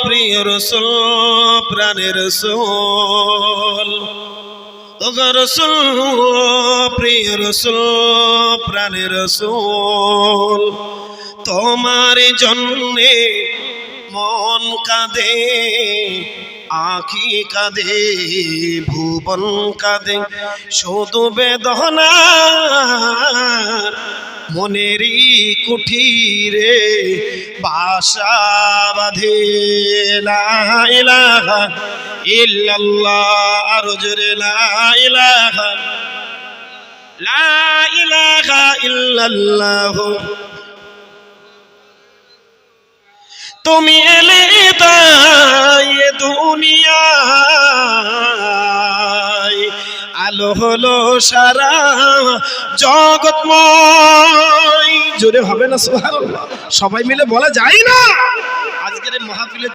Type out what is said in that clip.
প্রিয় রাসূল প্রাণের রাসূল ওগো রাসূল প্রিয় রাসূল প্রাণের রাসূল তোমার জন্যে মন কাঁদে আঁখি কাঁদে ভুবন কাঁদে শুধু বেদনার মনেরই কুঠিরে বাসা বাঁধে লা ইলাহা ইল্লাল্লাহ আরো জোরে লা ইলাহা ইল্লাল্লাহ তুমি এলে তাই দুনিয়ায় আলো হলো সারা জগৎময় জোরে হবে না সুবহানাল্লাহ সবাই মিলে বলা যায় না আজকের মাহফিলে